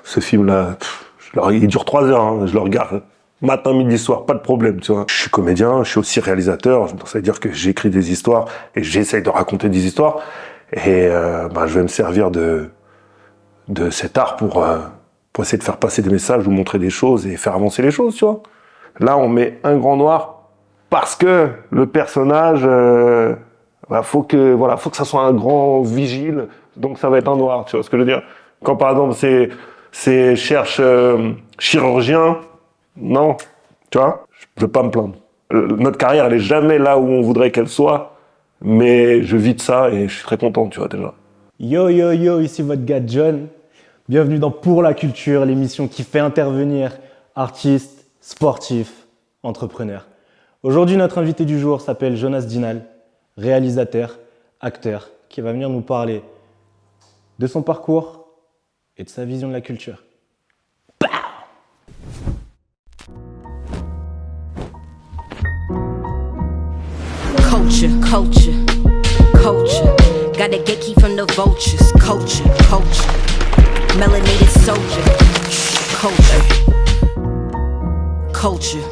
ce film-là, il dure 3 heures, hein, je le regarde matin, midi, soir, pas de problème, tu vois. Je suis comédien, je suis aussi réalisateur, ça veut dire que j'écris des histoires et j'essaye de raconter des histoires. Et je vais me servir de cet art pour essayer de faire passer des messages ou montrer des choses et faire avancer les choses, tu vois. Là, on met un grand noir parce que le personnage, faut que ça soit un grand vigile, donc ça va être un noir, tu vois ce que je veux dire. Quand par exemple c'est cherche chirurgien, non, tu vois, je veux pas me plaindre. Notre carrière, elle est jamais là où on voudrait qu'elle soit, mais je vis de ça et je suis très content, tu vois, déjà. Yo, yo, yo, ici votre gars John. Bienvenue dans Pour la Culture, l'émission qui fait intervenir artistes, sportifs, entrepreneurs. Aujourd'hui, notre invité du jour s'appelle Jonas Dinal, réalisateur, acteur, qui va venir nous parler de son parcours et de sa vision de la culture. Culture, culture, culture. Got a get key from the vultures. Culture, culture. Melanated soldier. Culture, culture.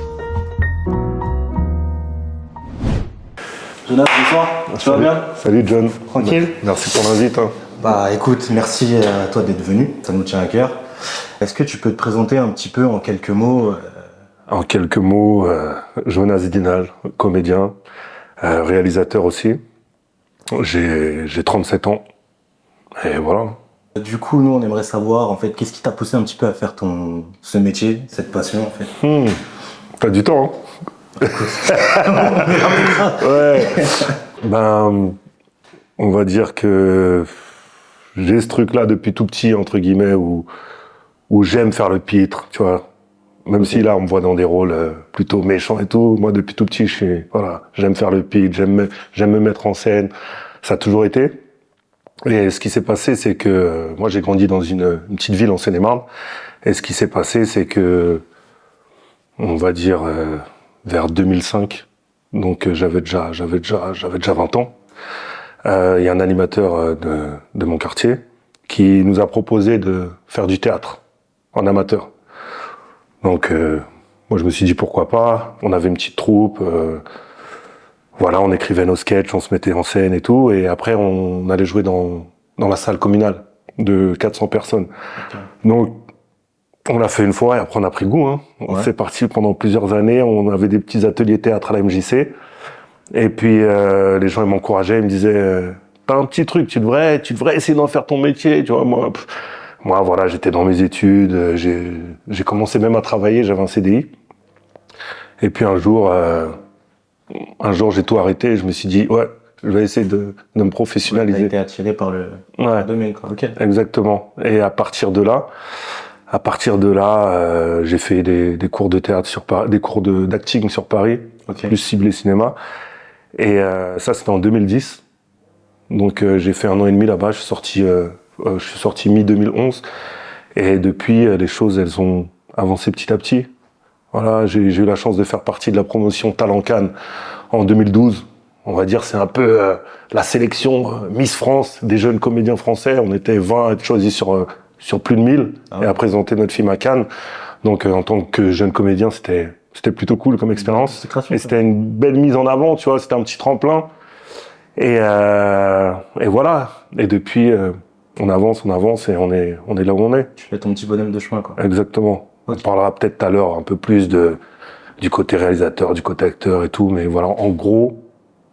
Jonas, bonsoir. Tu vas bien? Salut John. Tranquille? Merci pour l'invite. Hein. Bah écoute, merci à toi d'être venu, ça nous tient à cœur. Est-ce que tu peux te présenter un petit peu en quelques mots En quelques mots, Jonas Dinal, comédien, réalisateur aussi. J'ai 37 ans. Et voilà. Du coup, nous, on aimerait savoir, en fait, qu'est-ce qui t'a poussé un petit peu à faire ce métier, cette passion, en fait? T'as du temps, hein? Ouais. On va dire que j'ai ce truc-là depuis tout petit, entre guillemets, où j'aime faire le pitre, tu vois. Même si là, on me voit dans des rôles plutôt méchants et tout, moi, depuis tout petit, j'aime faire le pitre, j'aime me mettre en scène. Ça a toujours été. Et ce qui s'est passé, c'est que moi, j'ai grandi dans une petite ville en Seine-et-Marne. Et ce qui s'est passé, c'est que, on va dire, vers 2005, donc j'avais déjà 20 ans, il y a un animateur de mon quartier qui nous a proposé de faire du théâtre en amateur. Donc, moi, je me suis dit pourquoi pas. On avait une petite troupe. On écrivait nos sketchs, on se mettait en scène et tout. Et après, on allait jouer dans la salle communale de 400 personnes. Okay. Donc, on l'a fait une fois et après, on a pris goût. Hein. Ouais. C'est parti pendant plusieurs années. On avait des petits ateliers théâtre à la MJC. Et puis, les gens, ils m'encourageaient. Ils me disaient, t'as un petit truc, tu devrais essayer d'en faire ton métier. Tu vois, moi, voilà, j'étais dans mes études. J'ai commencé même à travailler. J'avais un CDI. Et puis, un jour, j'ai tout arrêté et je me suis dit, ouais, je vais essayer de me professionnaliser. T'as été attiré par le domaine, quoi. Okay. Exactement. Et à partir de là, j'ai fait des cours de théâtre sur Paris, des cours d'acting sur Paris, okay. Plus ciblé cinéma. Et ça, c'était en 2010. Donc, j'ai fait 1 an et demi là-bas. Je suis sorti mi-2011. Et depuis, les choses, elles ont avancé petit à petit. Voilà, j'ai eu la chance de faire partie de la promotion Talent Cannes en 2012. On va dire, c'est un peu la sélection Miss France des jeunes comédiens français. On était 20 à être choisis sur plus de 1000 et à présenter notre film à Cannes. Donc, en tant que jeune comédien, c'était plutôt cool comme expérience. Et c'était une belle mise en avant, tu vois. C'était un petit tremplin. Et voilà. Et depuis, on avance et on est là où on est. Tu fais ton petit bonhomme de chemin, quoi. Exactement. Okay. On parlera peut-être tout à l'heure un peu plus du côté réalisateur, du côté acteur et tout, mais voilà, en gros,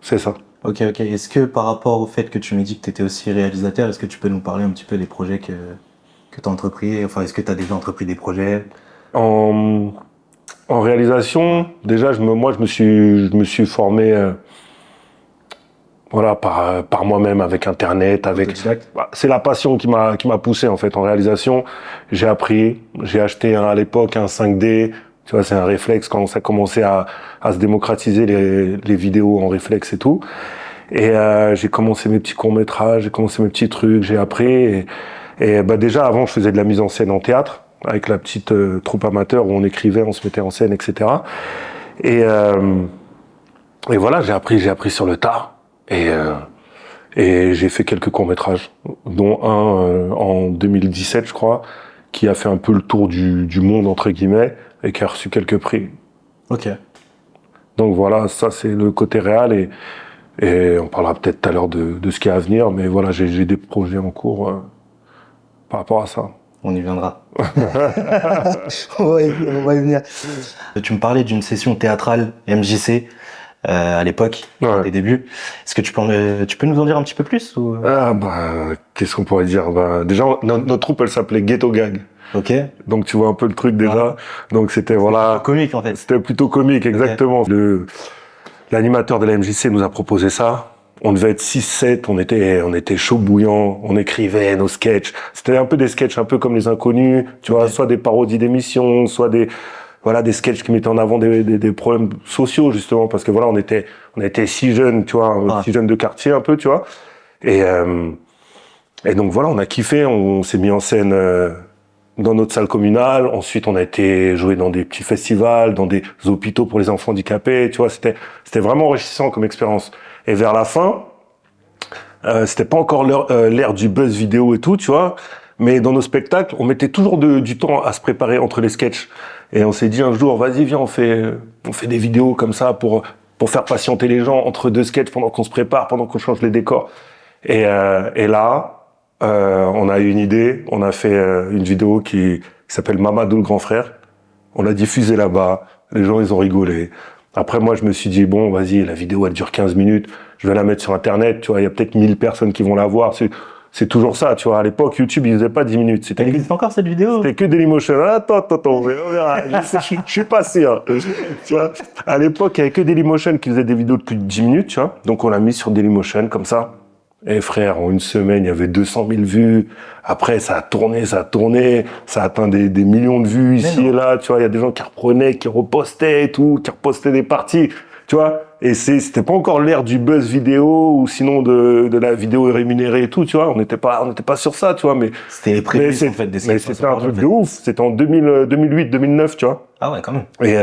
c'est ça. Ok. Est-ce que par rapport au fait que tu me dis que tu étais aussi réalisateur, est-ce que tu peux nous parler un petit peu des projets que tu as entrepris? Enfin, est-ce que tu as déjà entrepris des projets? En réalisation, déjà, je me suis formé par moi-même, avec Internet, c'est la passion qui m'a poussé, en fait, en réalisation. J'ai acheté à l'époque un 5D, tu vois, c'est un réflexe quand ça commençait à se démocratiser les vidéos en réflexe et tout. Et j'ai commencé mes petits courts-métrages, j'ai commencé mes petits trucs, j'ai appris. Et déjà, avant, je faisais de la mise en scène en théâtre, avec la petite troupe amateur où on écrivait, on se mettait en scène, etc. Et voilà, j'ai appris sur le tas. Et j'ai fait quelques courts-métrages, dont un en 2017, je crois, qui a fait un peu le tour du monde, entre guillemets, et qui a reçu quelques prix. Ok. Donc voilà, ça c'est le côté réel et on parlera peut-être tout à l'heure de ce qui est à venir, mais voilà, j'ai des projets en cours par rapport à ça. On y viendra. On va y venir. Tu me parlais d'une session théâtrale MJC à l'époque, Ouais. des débuts. Est-ce que tu peux nous en dire un petit peu plus ou... Ah bah, qu'est-ce qu'on pourrait dire? Bah, déjà, notre troupe, elle s'appelait Ghetto Gag. Ok. Donc tu vois un peu le truc déjà. Ouais. Donc c'était voilà, Comique en fait. c'était plutôt comique, exactement. L'animateur de la MJC nous a proposé ça. On devait être 6-7, on était chaud bouillant, on écrivait nos sketchs. C'était un peu des sketchs un peu comme Les Inconnus, tu vois, soit des parodies d'émissions, soit des sketchs qui mettaient en avant des problèmes sociaux justement, parce que voilà, on était si jeunes, tu vois, si jeunes de quartier un peu, tu vois. Et donc voilà, on a kiffé, on s'est mis en scène dans notre salle communale. Ensuite, on a été jouer dans des petits festivals, dans des hôpitaux pour les enfants handicapés. Tu vois, c'était vraiment enrichissant comme expérience. Et vers la fin, c'était pas encore l'ère du buzz vidéo et tout, tu vois. Mais dans nos spectacles, on mettait toujours du temps à se préparer entre les sketchs. Et on s'est dit un jour, vas-y, viens, on fait des vidéos comme ça pour faire patienter les gens entre deux sketchs pendant qu'on se prépare, pendant qu'on change les décors. Et là, on a eu une idée, on a fait une vidéo qui s'appelle Mamadou le grand frère. On l'a diffusée là-bas, les gens ils ont rigolé. Après moi je me suis dit bon vas-y, la vidéo elle dure 15 minutes, je vais la mettre sur internet, tu vois, il y a peut-être 1000 personnes qui vont la voir. C'est toujours ça, tu vois, à l'époque YouTube il faisait pas 10 minutes, Elle existe encore cette vidéo? c'était que Dailymotion. Attends, on verra. Je suis pas sûr. Tu vois, à l'époque, il y avait que Dailymotion qui faisait des vidéos de plus de 10 minutes, tu vois. Donc, on l'a mis sur Dailymotion, comme ça. Et frère, en une semaine, il y avait 200 000 vues. Après, ça a tourné. Ça a atteint des millions de vues ici et là, tu vois. Il y a des gens qui reprenaient, qui repostaient et tout, qui repostaient des parties, tu vois. Et c'était pas encore l'ère du buzz vidéo ou sinon de la vidéo rémunérée et tout, tu vois. On n'était pas sur ça, tu vois, mais. C'était les prémices, en fait, des Mais c'était un truc de ouf. C'était en 2008, 2009, tu vois. Ah ouais, quand même. Et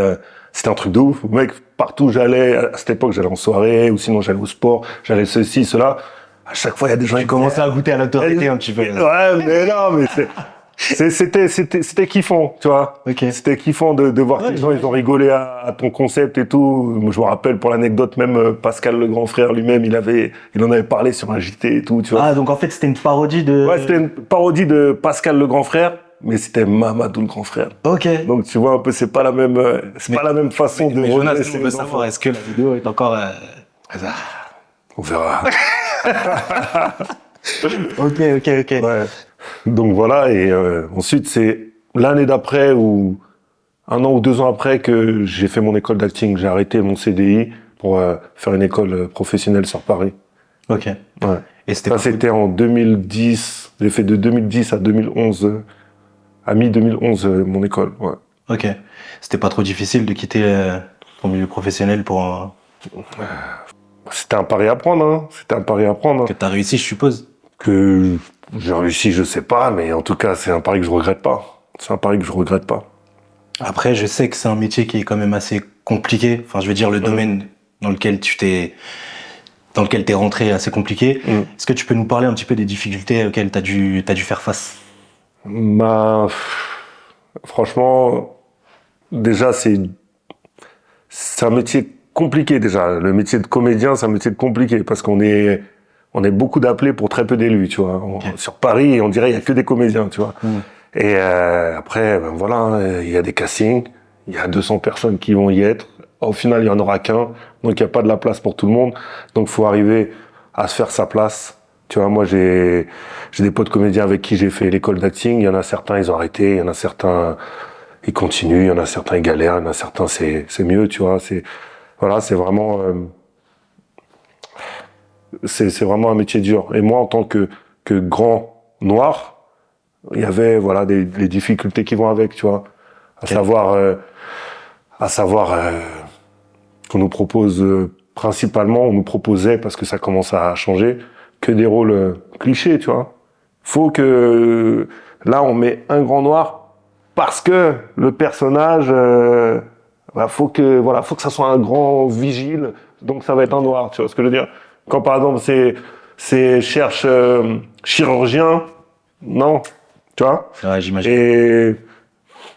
c'était un truc de ouf. Mec, partout où j'allais, à cette époque, j'allais en soirée, ou sinon j'allais au sport, j'allais ceci, cela. À chaque fois, il y a des gens qui Commençais à goûter à l'autorité un petit peu. Ouais, mais non, mais c'était kiffant, tu vois. Ok. C'était kiffant de voir que les gens, ils ont rigolé à ton concept et tout. Moi, je me rappelle, pour l'anecdote, même Pascal, le grand frère lui-même, il en avait parlé sur un JT et tout, tu vois. Ah, donc en fait, c'était une parodie de... Ouais, c'était une parodie de Pascal, le grand frère, mais c'était Mamadou, le grand frère. Ok. Donc, tu vois, un peu, c'est pas la même façon de Mais Jonas, redresser on veut les savoir, enfants. est-ce que la vidéo est encore... On verra. Ok. Ouais. Donc voilà, et ensuite c'est l'année d'après ou 1 an ou 2 ans après que j'ai fait mon école d'acting. J'ai arrêté mon CDI pour faire une école professionnelle sur Paris. Ok. Ouais. Et c'était Ça pas c'était en 2010. J'ai fait de 2010 à 2011, à mi-2011 mon école. Ouais. Ok. C'était pas trop difficile de quitter ton milieu professionnel pour... C'était un pari à prendre, hein. C'était un pari à prendre. Que t'as réussi, je suppose. Que j'ai réussi, je sais pas, mais en tout cas c'est un pari que je regrette pas. C'est un pari que je regrette pas. Après, je sais que c'est un métier qui est quand même assez compliqué. Enfin, je veux dire, le domaine dans lequel t'es rentré est assez compliqué. Est-ce que tu peux nous parler un petit peu des difficultés auxquelles t'as dû faire face? Bah, franchement, déjà c'est un métier compliqué déjà. Le métier de comédien, c'est un métier compliqué parce qu'on est beaucoup d'appelés pour très peu d'élus, tu vois. Sur Paris, on dirait il y a que des comédiens, tu vois. Et après, ben voilà, il y a des castings, il y a 200 personnes qui vont y être. Au final, il y en aura qu'un, donc il y a pas de la place pour tout le monde. Donc faut arriver à se faire sa place. Tu vois, moi j'ai des potes comédiens avec qui j'ai fait l'école d'acting. Il y en a certains, ils ont arrêté. Il y en a certains, ils continuent. Il y en a certains, ils galèrent. Il y en a certains, c'est mieux, tu vois. Voilà, c'est vraiment c'est vraiment un métier dur. Et moi, en tant que grand noir, il y avait voilà les difficultés qui vont avec, tu vois. À savoir qu'on nous propose principalement, on nous proposait parce que ça commence à changer que des rôles clichés, tu vois. Faut que là on met un grand noir parce que le personnage faut que ça soit un grand vigile, donc ça va être un noir, tu vois ce que je veux dire. Quand par exemple c'est cherche chirurgien, non, tu vois. Ouais, j'imagine. Et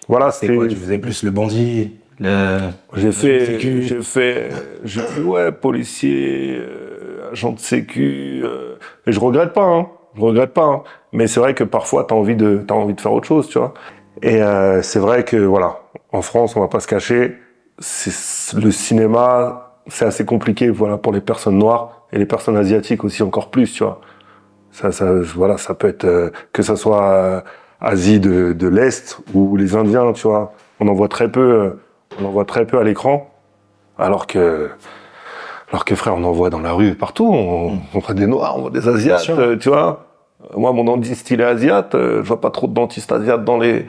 voilà, C'est quoi, tu faisais plus le bandit, j'ai fait, ouais, policier, agent de sécu, et je regrette pas, hein. Mais c'est vrai que parfois t'as envie de faire autre chose, tu vois. Et c'est vrai que voilà, en France, on va pas se cacher, le cinéma, c'est assez compliqué, voilà, pour les personnes noires et les personnes asiatiques aussi encore plus, tu vois. Voilà, ça peut être que ça soit Asie de l'Est ou les Indiens, tu vois. On en voit très peu à l'écran, alors que frère, on en voit dans la rue partout. On voit des Noirs, on voit des Asiates, tu vois. Moi, mon dentiste, il est asiate. Je vois pas trop de dentistes asiates dans les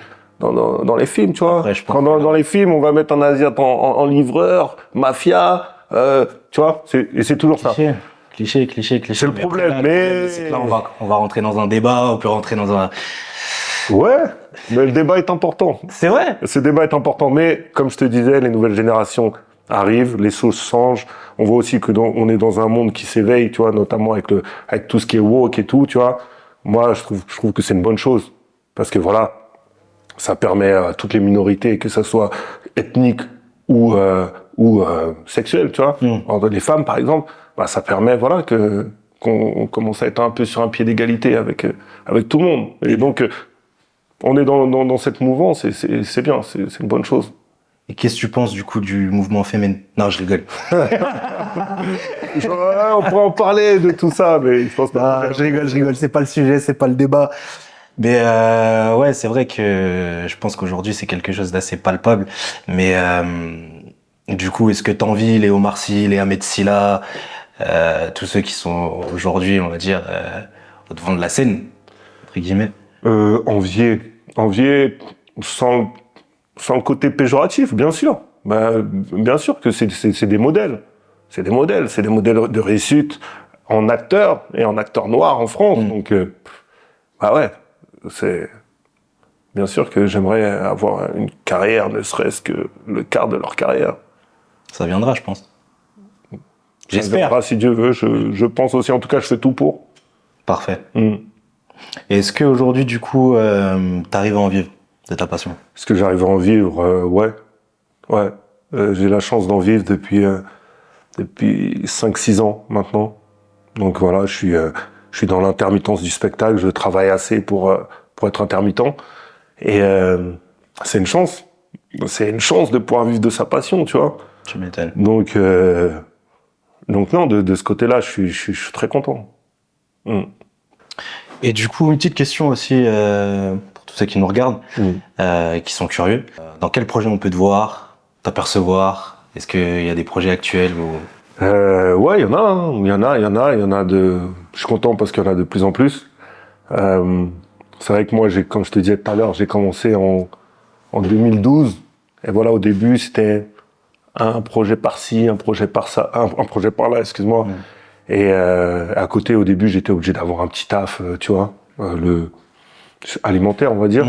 films, tu vois. Après, je pense Quand dans les films, on va mettre un asiate en livreur, mafia, tu vois. C'est toujours ça. Cliché. C'est le problème, mais c'est que là, on va rentrer dans un débat, on peut rentrer dans un... Ouais, mais le débat est important. C'est vrai. Ce débat est important, mais comme je te disais, les nouvelles générations arrivent, les choses changent. On voit aussi que on est dans un monde qui s'éveille, tu vois, notamment avec tout ce qui est woke et tout, tu vois. Moi, je trouve que c'est une bonne chose parce que voilà, ça permet à toutes les minorités, que ça soit ethnique ou sexuelle, tu vois. Entre les femmes, par exemple, bah ça permet voilà qu'on commence à être un peu sur un pied d'égalité avec tout le monde. Et donc on est dans cette mouvance et c'est bien, c'est une bonne chose. Et qu'est-ce que tu penses du coup du mouvement féminin? Non, je rigole. On pourrait en parler de tout ça, mais je pense pas. Je rigole, c'est pas le sujet, c'est pas le débat. Mais ouais, c'est vrai que je pense qu'aujourd'hui c'est quelque chose d'assez palpable. Mais du coup, est-ce que t'envies les Omar Sy, les Ahmed Silla, tous ceux qui sont aujourd'hui, on va dire, au devant de la scène, entre guillemets? Envier sans le côté péjoratif, bien sûr. Bah, bien sûr que c'est des modèles. C'est des modèles de réussite en acteurs et en acteurs noirs en France. Donc, bah ouais, c'est bien sûr que j'aimerais avoir une carrière, ne serait-ce que le quart de leur carrière. Ça viendra, je pense. J'espère. Ça viendra, si Dieu veut. Je pense aussi. En tout cas, je fais tout pour. Parfait. Et est-ce qu'aujourd'hui, du coup, t'arrives à en vivre de ta passion? Est-ce que j'arrive à en vivre? Ouais. J'ai la chance d'en vivre depuis 5-6 ans maintenant. Donc voilà, je suis dans l'intermittence du spectacle. Je travaille assez pour être intermittent. Et c'est une chance. C'est une chance de pouvoir vivre de sa passion, tu vois. Tu m'étonnes. Donc non, de ce côté-là, je suis très content. Et du coup, une petite question aussi pour tous ceux qui nous regardent, qui sont curieux. Dans quel projet on peut te voir, t'apercevoir? Est-ce qu'il y a des projets actuels ou... Ouais, il y en a. Je suis content parce qu'il y en a de plus en plus. C'est vrai que moi, comme je te disais tout à l'heure, j'ai commencé en 2012. Et voilà, au début, c'était un projet par-ci, un projet par-ça, un projet par-là, excuse-moi. Et à côté, au début, j'étais obligé d'avoir un petit taf, tu vois, alimentaire, on va dire.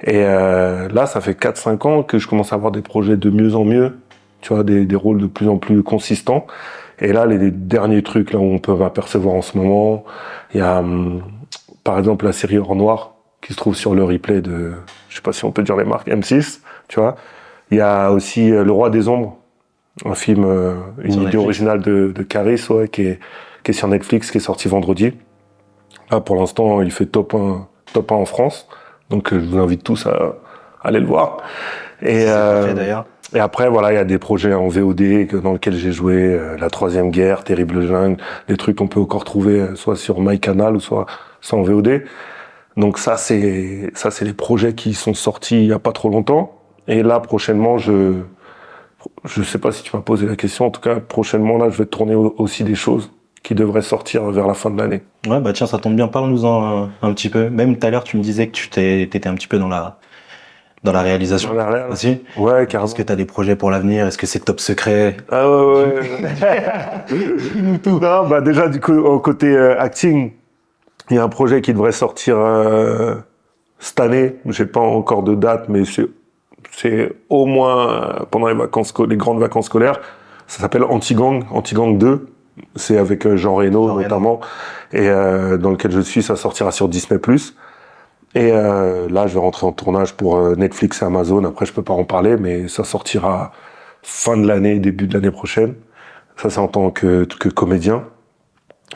Et là, ça fait 4-5 ans que je commence à avoir des projets de mieux en mieux, tu vois, des rôles de plus en plus consistants. Et là, les derniers trucs là où on peut m'apercevoir en ce moment, il y a par exemple la série Hors Noir qui se trouve sur le replay de, je sais pas si on peut dire les marques, M6, tu vois. Il y a aussi Le Roi des Ombres, un film, une idée originale de Caris, ouais, qui est sur Netflix, qui est sorti vendredi. Là, pour l'instant, il fait top 1 en France. Donc, je vous invite tous à aller le voir. Et, parfait, d'ailleurs. Et après, voilà, il y a des projets en VOD dans lesquels j'ai joué, La Troisième Guerre, Terrible Jungle, des trucs qu'on peut encore trouver soit sur MyCanal ou soit en VOD. Donc ça, c'est les projets qui sont sortis il y a pas trop longtemps. Et là, prochainement, je sais pas si tu m'as posé la question. En tout cas, prochainement, là, je vais tourner aussi des choses qui devraient sortir vers la fin de l'année. Ouais, bah tiens, ça tombe bien. Parle-nous-en un petit peu. Même tout à l'heure, tu me disais que tu t'étais un petit peu dans la réalisation. Dans la réal aussi. Ouais, carrément. Est-ce que tu as des projets pour l'avenir? Est-ce que c'est top secret? Ah ouais. Non, bah déjà, du coup, au côté acting, il y a un projet qui devrait sortir cette année. J'ai pas encore de date, mais c'est au moins pendant les grandes vacances scolaires. Ça s'appelle Anti-Gang 2. C'est avec Jean Reno notamment. Et dans lequel je suis, ça sortira sur Disney+. Et là, je vais rentrer en tournage pour Netflix et Amazon. Après, je peux pas en parler, mais ça sortira fin de l'année, début de l'année prochaine. Ça, c'est en tant que comédien.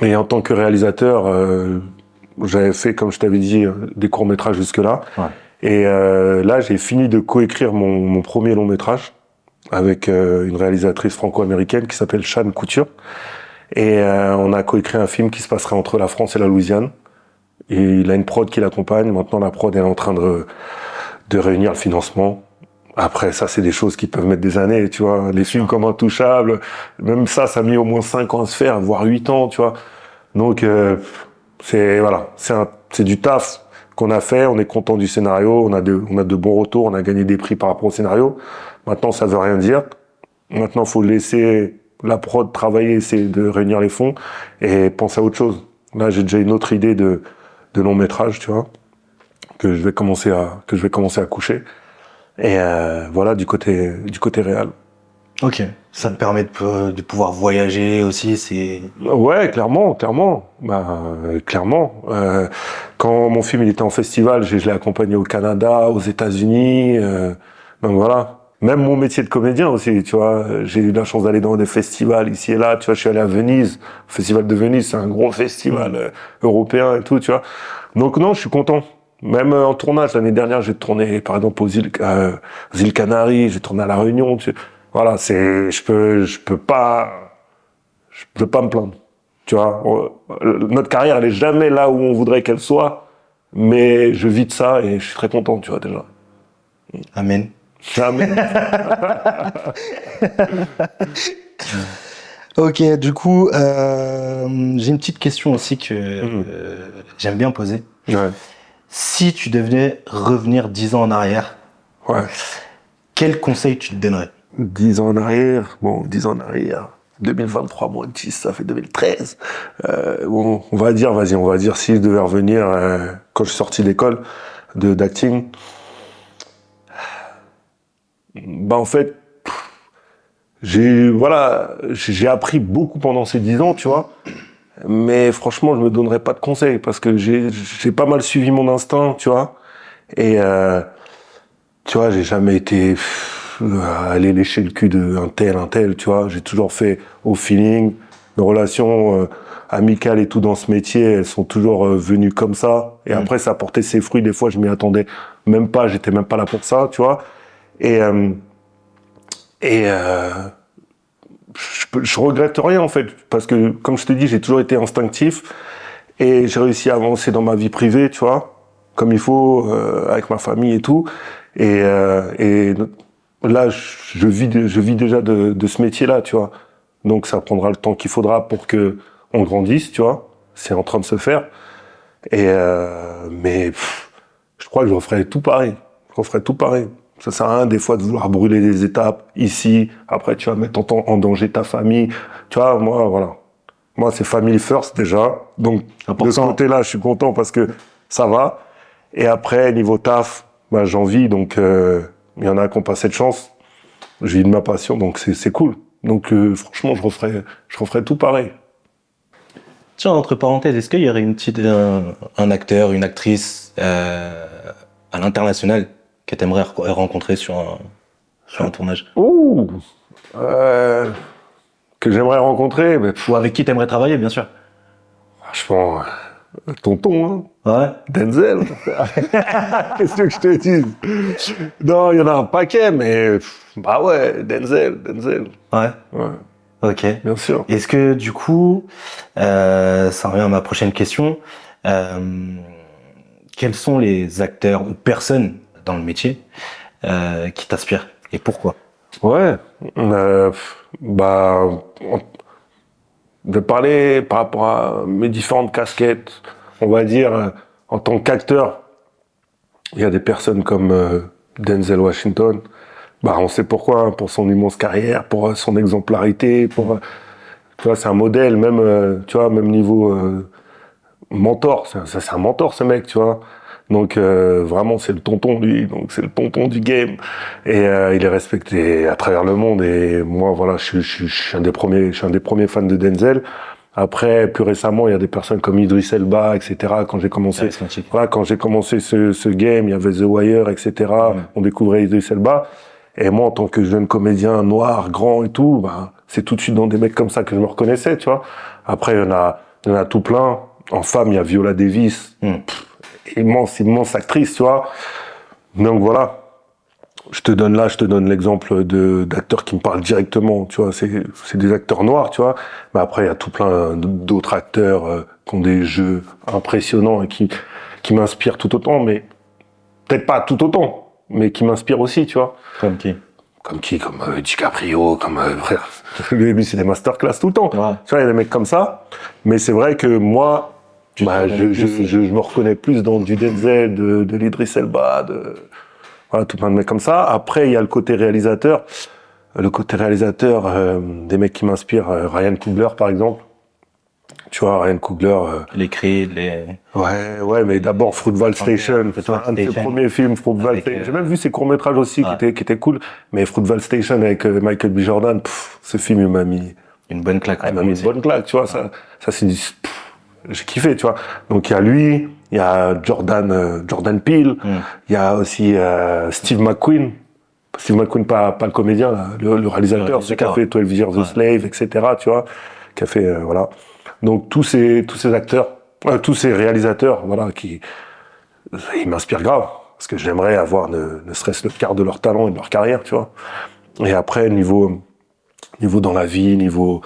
Et en tant que réalisateur, j'avais fait, comme je t'avais dit, des courts-métrages jusque-là. Ouais. Et là, j'ai fini de coécrire mon premier long-métrage avec une réalisatrice franco-américaine qui s'appelle Shan Couture. Et on a coécrit un film qui se passerait entre la France et la Louisiane. Et il a une prod qui l'accompagne. Maintenant, la prod est en train de réunir le financement. Après, ça, c'est des choses qui peuvent mettre des années, tu vois. Les films comme Intouchables, même ça a mis au moins 5 ans à se faire, voire 8 ans, tu vois. Donc, c'est du taf qu'on a fait. On est content du scénario. On a de bons retours. On a gagné des prix par rapport au scénario. Maintenant, ça veut rien dire. Maintenant, faut laisser la prod travailler, essayer de réunir les fonds et penser à autre chose. Là, j'ai déjà une autre idée de long métrage, tu vois, que je vais commencer à coucher. Et voilà, du côté réel. Ok. Ça te permet de pouvoir voyager aussi, c'est... Ouais, clairement. Clairement. Quand mon film il était en festival, je l'ai accompagné au Canada, aux États-Unis. Donc voilà. Même mon métier de comédien aussi, tu vois. J'ai eu la chance d'aller dans des festivals ici et là. Tu vois, je suis allé à Venise. Le Festival de Venise, c'est un gros festival européen et tout, tu vois. Donc non, je suis content. Même en tournage, l'année dernière, j'ai tourné, par exemple, aux îles Canaries, j'ai tourné à La Réunion. Voilà, je peux pas me plaindre. Tu vois, notre carrière, elle est jamais là où on voudrait qu'elle soit, mais je vis de ça et je suis très content, tu vois, déjà. Amen. Amen. Ok, du coup, j'ai une petite question aussi que j'aime bien poser. Ouais. Si tu devais revenir 10 ans en arrière, Ouais. quel conseil tu te donnerais? 10 ans en arrière, 2023 moins 10, ça fait 2013. On va dire, si je devais revenir quand je suis sorti d'école d'acting, en fait, j'ai appris beaucoup pendant ces 10 ans, tu vois. Mais franchement, je me donnerais pas de conseils parce que j'ai pas mal suivi mon instinct, tu vois. Et tu vois, j'ai jamais été aller lécher le cul d'un tel, tu vois. J'ai toujours fait au feeling. Nos relations amicales et tout dans ce métier, elles sont toujours venues comme ça. Et après, ça a porté ses fruits. Des fois, je m'y attendais même pas. J'étais même pas là pour ça, tu vois. Et je regrette rien en fait, parce que comme je te dis, j'ai toujours été instinctif et j'ai réussi à avancer dans ma vie privée, tu vois, comme il faut, avec ma famille et tout. Et là, je vis déjà de ce métier-là, tu vois. Donc ça prendra le temps qu'il faudra pour que on grandisse, tu vois. C'est en train de se faire. Et mais je crois que je referai tout pareil. Ça sert à rien des fois de vouloir brûler des étapes ici. Après, tu vas mettre en danger ta famille. Tu vois, moi, c'est family first déjà. Donc, de ce côté-là, je suis content parce que ça va. Et après, niveau taf, j'en vis. Donc, il y en a qui ont pas cette chance. Je vis de ma passion, donc c'est cool. Donc, franchement, je referai tout pareil. Tiens, entre parenthèses, est-ce qu'il y aurait un acteur, une actrice à l'international que tu aimerais rencontrer sur un tournage? Ouh, que j'aimerais rencontrer, Ou avec qui tu aimerais travailler, bien sûr. franchement, tonton, hein. Ouais. Denzel. Qu'est-ce que je te dis? Non, il y en a un paquet, mais ouais, Denzel. Ouais. Ouais, Ok. bien sûr. Est-ce que du coup, ça revient à ma prochaine question, quels sont les acteurs ou personnes dans le métier qui t'inspirent et pourquoi? Ouais, de parler par rapport à mes différentes casquettes, on va dire, en tant qu'acteur, il y a des personnes comme Denzel Washington. On sait pourquoi, hein, pour son immense carrière, pour son exemplarité, tu vois, c'est un modèle, même, tu vois, même niveau mentor. C'est un mentor, ce mec, tu vois. Donc vraiment, c'est le tonton, lui. Donc c'est le tonton du game. Et il est respecté à travers le monde. Et moi, voilà, je suis un des premiers fans de Denzel. Après, plus récemment, il y a des personnes comme Idris Elba, etc. Quand j'ai commencé, quand j'ai commencé ce game, il y avait The Wire, etc. On découvrait Idris Elba. Et moi, en tant que jeune comédien noir, grand et tout, c'est tout de suite dans des mecs comme ça que je me reconnaissais, tu vois. Après, il y en a tout plein. En femme, il y a Viola Davis. Immense actrice, tu vois. Donc voilà. Je te donne l'exemple d'acteurs qui me parlent directement, tu vois. C'est des acteurs noirs, tu vois. Mais après, il y a tout plein d'autres acteurs qui ont des jeux impressionnants et qui m'inspirent tout autant, mais peut-être pas tout autant, mais qui m'inspirent aussi, tu vois. Comme qui? Comme DiCaprio, frère. Lui, c'est des masterclass tout le temps. Ouais. Tu vois, il y a des mecs comme ça. Mais c'est vrai que moi, je me reconnais plus dans du Denzel, de l'Idris Elba, voilà, tout plein de mecs comme ça. Après, il y a le côté réalisateur. Des mecs qui m'inspirent, Ryan Coogler, par exemple. Tu vois, Ryan Coogler. Les Creed, les... Ouais, mais d'abord Fruitvale Station. C'est un de ses premiers films, Fruitvale Station. J'ai même vu ses courts-métrages aussi qui étaient cool. Mais Fruitvale Station avec Michael B. Jordan, ce film, il m'a mis une bonne claque. Il m'a mis une bonne claque, tu vois. Ça c'est j'ai kiffé, tu vois. Donc il y a lui, il y a Jordan Peele, il y a aussi Steve McQueen. Steve McQueen, pas le comédien, là, le réalisateur, celui qui a fait 12 Years a Slave, etc., tu vois, qui a fait, voilà. Donc tous ces acteurs, tous ces réalisateurs, voilà, ils m'inspirent grave, parce que j'aimerais avoir ne serait-ce le quart de leur talent et de leur carrière, tu vois. Et après, niveau dans la vie, niveau,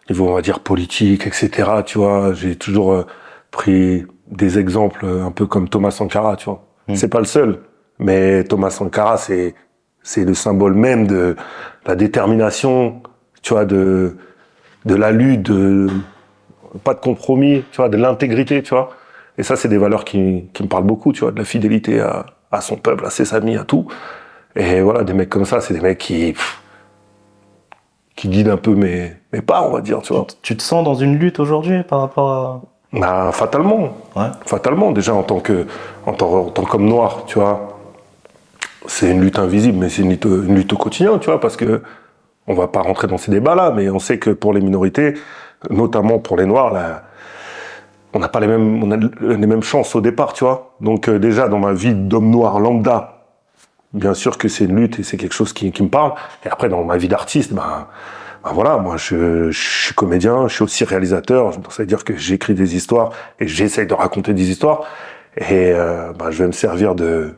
on va dire, politique, etc., tu vois, j'ai toujours pris des exemples un peu comme Thomas Sankara, tu vois. C'est pas le seul, mais Thomas Sankara, c'est le symbole même de la détermination, tu vois, de la lutte, pas de compromis, tu vois, de l'intégrité, tu vois. Et ça, c'est des valeurs qui me parlent beaucoup, tu vois, de la fidélité à son peuple, à ses amis, à tout. Et voilà, des mecs comme ça, c'est des mecs qui guident un peu mes pas, on va dire, tu vois. Tu te sens dans une lutte aujourd'hui par rapport à... Fatalement. Ouais. Fatalement, déjà en tant qu'homme noir, tu vois. C'est une lutte invisible, mais c'est une lutte au quotidien, tu vois, parce que on va pas rentrer dans ces débats-là, mais on sait que pour les minorités, notamment pour les Noirs, là, on a les mêmes chances au départ, tu vois. Donc déjà, dans ma vie d'homme noir lambda, bien sûr que c'est une lutte et c'est quelque chose qui me parle. Et après, dans ma vie d'artiste, voilà, moi, je suis comédien, je suis aussi réalisateur. Ça veut dire que j'écris des histoires et j'essaye de raconter des histoires. Et je vais me servir de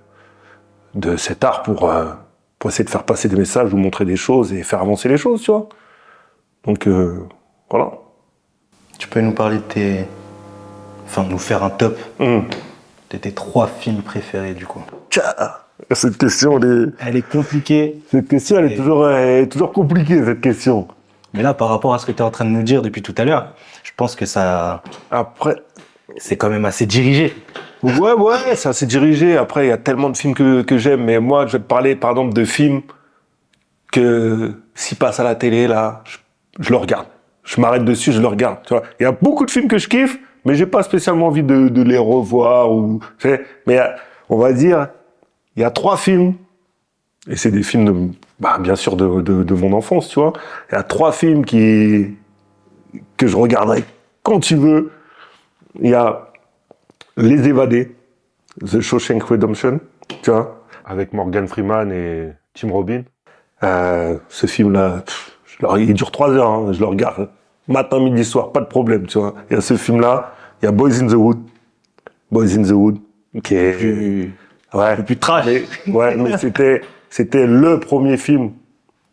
cet art pour essayer de faire passer des messages ou montrer des choses et faire avancer les choses, tu vois. Donc, voilà. Tu peux nous parler nous faire un top de tes 3 films préférés, du coup. Cette question, elle est compliquée. Cette question, elle est toujours compliquée, cette question. Mais là, par rapport à ce que tu es en train de nous dire depuis tout à l'heure, je pense que ça... Après... C'est quand même assez dirigé. Ouais, c'est assez dirigé. Après, il y a tellement de films que j'aime. Mais moi, je vais te parler, par exemple, de films que, s'ils passent à la télé, là, je le regarde. Je m'arrête dessus, je le regarde. Tu vois, il y a beaucoup de films que je kiffe, mais j'ai pas spécialement envie de les revoir ou, tu sais. Mais on va dire, il y a 3 films, et c'est des films bien sûr de mon enfance, tu vois. Il y a 3 films que je regarderai quand tu veux. Il y a Les Évadés, The Shawshank Redemption, tu vois, avec Morgan Freeman et Tim Robbins. Ce film-là, il dure 3 heures, hein, je le regarde matin, midi, soir, pas de problème, tu vois. Il y a ce film-là, il y a Boys in the Wood, qui est... un peu plus trash. Mais c'était le premier film,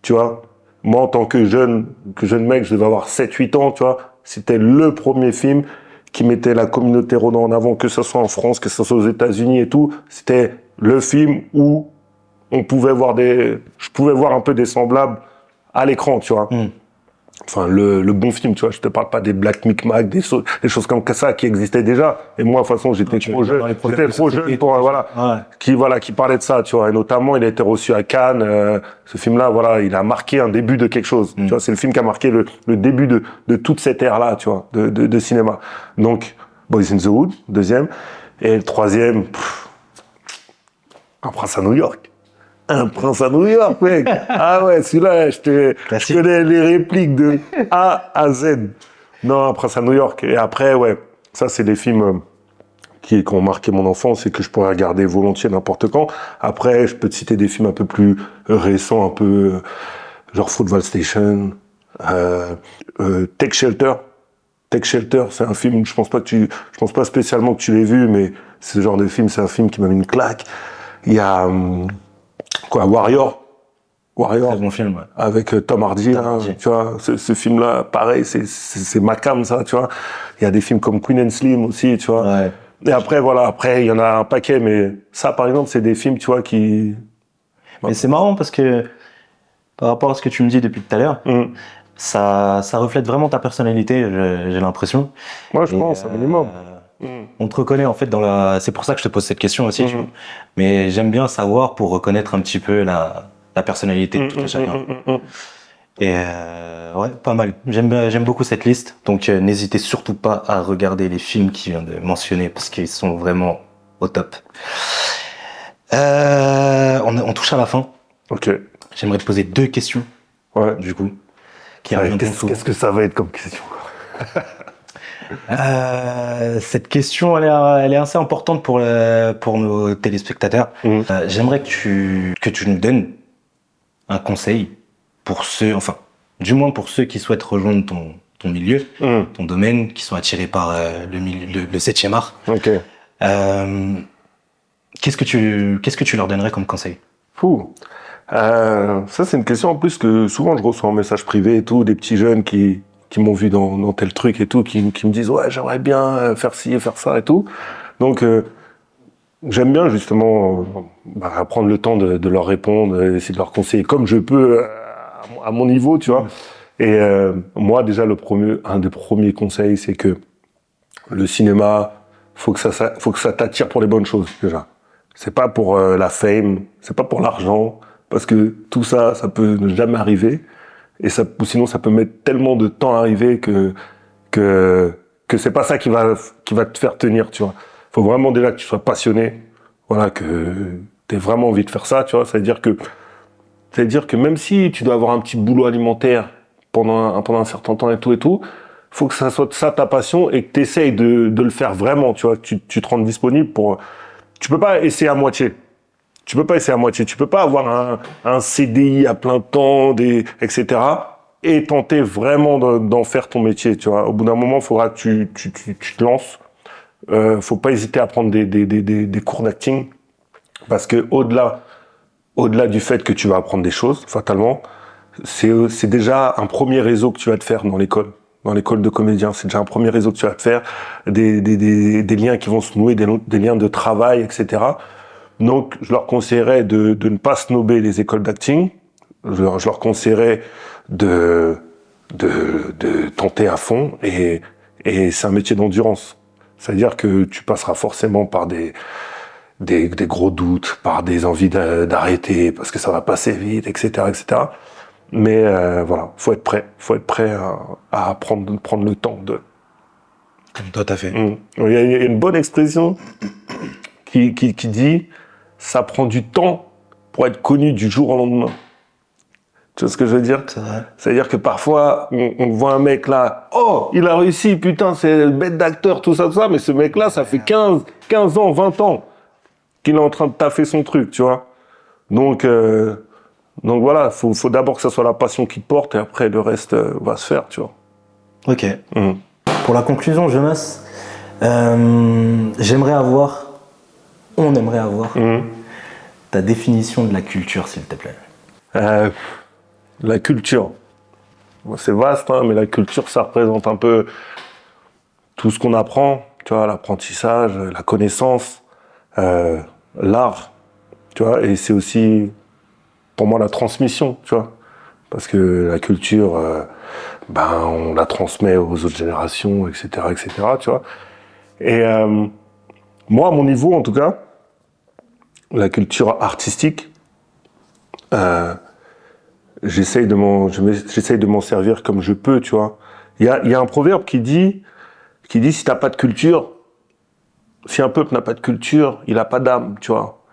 tu vois. Moi, en tant que jeune mec, je devais avoir 7-8 ans, tu vois. C'était le premier film qui mettait la communauté rhône en avant, que ce soit en France, que ce soit aux États-Unis et tout. C'était le film où je pouvais voir un peu des semblables à l'écran, tu vois. Enfin, le bon film, tu vois. Je te parle pas des Black Micmac, des choses comme ça qui existaient déjà. Et moi, de toute façon, j'étais trop jeune pour, qui parlait de ça, tu vois. Et notamment, il a été reçu à Cannes. Ce film-là, voilà, il a marqué un début de quelque chose. Tu vois, c'est le film qui a marqué le début de toute cette ère-là, tu vois, de cinéma. Donc, Boys in the Wood, deuxième. Et le troisième, Un prince à New York. Un prince à New York, mec. Ah ouais, celui-là, je connais les répliques de A à Z. Non, Un Prince à New York. Et après, ouais, ça, c'est des films qui ont marqué mon enfance et que je pourrais regarder volontiers n'importe quand. Après, je peux te citer des films un peu plus récents, un peu genre Fruitvale Station, Take Shelter. Take Shelter, c'est un film, je pense pas spécialement que tu l'aies vu, mais ce genre de film, c'est un film qui m'a mis une claque. Il y a, Warrior. Très bon film, ouais. Avec Tom Hardy, là, tu vois, ce film-là, pareil, c'est ma cam, ça, tu vois. Il y a des films comme Queen and Slim aussi, tu vois. Ouais. Et après, il y en a un paquet, mais ça, par exemple, c'est des films, tu vois, qui... Mais c'est marrant parce que, par rapport à ce que tu me dis depuis tout à l'heure, ça reflète vraiment ta personnalité, j'ai l'impression. Moi, je pense, un minimum. On te reconnaît, en fait, c'est pour ça que je te pose cette question aussi, tu vois. Mais j'aime bien savoir pour reconnaître un petit peu la personnalité de tout à chacun. Et ouais, pas mal. J'aime beaucoup cette liste. Donc n'hésitez surtout pas à regarder les films qu'il vient de mentionner parce qu'ils sont vraiment au top. On touche à la fin. Ok. J'aimerais te poser 2 questions. Ouais. Du coup. Qu'est-ce que ça va être comme question? Cette question, elle est assez importante pour nos téléspectateurs. J'aimerais que tu nous donnes un conseil pour ceux, enfin, du moins pour ceux qui souhaitent rejoindre ton milieu, ton domaine, qui sont attirés par le 7e art. Ok. Qu'est-ce que tu leur donnerais comme conseil? Ça, c'est une question en plus que souvent je reçois en message privé et tout, des petits jeunes qui m'ont vu dans tel truc et tout, qui me disent ouais, j'aimerais bien faire ci et faire ça et tout. Donc j'aime bien justement prendre le temps de leur répondre, essayer de leur conseiller comme je peux à mon niveau, tu vois. Et moi déjà un des premiers conseils, c'est que le cinéma, faut que ça t'attire pour les bonnes choses déjà. C'est pas pour la fame, c'est pas pour l'argent, parce que tout ça peut ne jamais arriver. Et ou sinon, ça peut mettre tellement de temps à arriver que c'est pas ça qui va te faire tenir, tu vois. Faut vraiment déjà que tu sois passionné, voilà, que t'aies vraiment envie de faire ça, tu vois. C'est-à-dire que même si tu dois avoir un petit boulot alimentaire pendant un certain temps et tout, faut que ça soit ça ta passion et que t'essayes de le faire vraiment, tu vois. Tu te rendes disponible tu peux pas essayer à moitié. Tu peux pas avoir un CDI à plein temps, etc. et tenter vraiment d'en faire ton métier, tu vois. Au bout d'un moment, il faudra que tu te lances. Faut pas hésiter à prendre des cours d'acting. Parce que au-delà du fait que tu vas apprendre des choses, fatalement, c'est déjà un premier réseau que tu vas te faire dans l'école. Dans l'école de comédien, c'est déjà un premier réseau que tu vas te faire. Des liens qui vont se nouer, des liens de travail, etc. Donc, je leur conseillerais de ne pas snober les écoles d'acting. Je leur conseillerais de tenter à fond. Et c'est un métier d'endurance. C'est-à-dire que tu passeras forcément par des gros doutes, par des envies d'arrêter parce que ça va passer vite, etc., etc. Mais voilà, faut être prêt à prendre le temps de. Tout à fait. Il y a une bonne expression qui dit ça prend du temps pour être connu du jour au lendemain. Tu vois ce que je veux dire? C'est vrai. C'est-à-dire que parfois, on voit un mec là, oh, il a réussi, putain, c'est bête d'acteur, tout ça, mais ce mec-là, ça fait 15 ans, 20 ans qu'il est en train de taffer son truc, tu vois. Donc voilà, faut d'abord que ça soit la passion qui porte et après le reste va se faire, tu vois. Ok. Pour la conclusion, Jonas, on aimerait avoir ta définition de la culture, s'il te plaît. La culture, c'est vaste, hein, mais la culture, ça représente un peu tout ce qu'on apprend, tu vois, l'apprentissage, la connaissance, l'art, tu vois, et c'est aussi, pour moi, la transmission, tu vois, parce que la culture, on la transmet aux autres générations, etc., tu vois. Et moi, à mon niveau, en tout cas, la culture artistique, j'essaye de m'en servir comme je peux, tu vois. Il y a un proverbe qui dit si t'as pas de culture, si un peuple n'a pas de culture, il a pas d'âme, tu vois.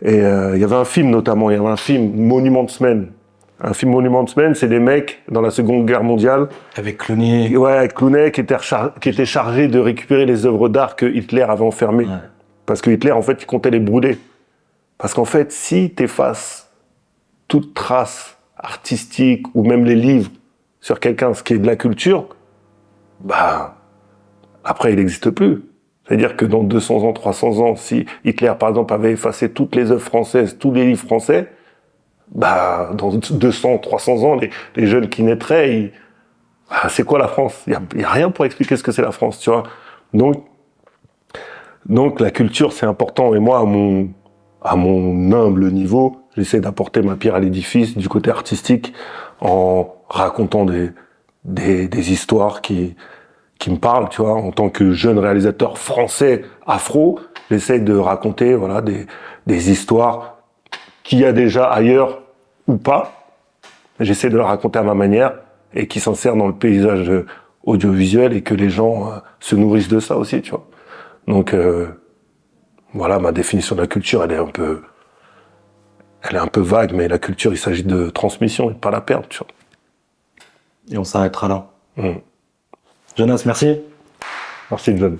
Et il y avait un film notamment, Monuments Men, Un film Monument Men, c'est des mecs dans la Seconde Guerre mondiale. Avec Clooney. Ouais, Clooney qui était chargé de récupérer les œuvres d'art que Hitler avait enfermées. Ouais. Parce que Hitler, en fait, il comptait les brûler. Parce qu'en fait, si t'effaces toute trace artistique ou même les livres sur quelqu'un, ce qui est de la culture, bah, après, il n'existe plus. C'est-à-dire que dans 200 ans, 300 ans, si Hitler, par exemple, avait effacé toutes les œuvres françaises, tous les livres français, bah, dans 200, 300 ans, les jeunes qui naîtraient, c'est quoi la France? Il y a rien pour expliquer ce que c'est la France, tu vois. Donc la culture, c'est important. Et moi, à mon humble niveau, j'essaie d'apporter ma pierre à l'édifice du côté artistique en racontant des histoires qui me parlent, tu vois. En tant que jeune réalisateur français afro, j'essaie de raconter, voilà, des histoires qu'il y a déjà ailleurs ou pas. J'essaie de la raconter à ma manière et qui s'insèrent dans le paysage audiovisuel et que les gens se nourrissent de ça aussi, tu vois. Donc voilà, ma définition de la culture, elle est un peu vague, mais la culture, il s'agit de transmission et de pas la perdre, tu vois. Et on s'arrêtera là. Jonas, merci. Merci, John.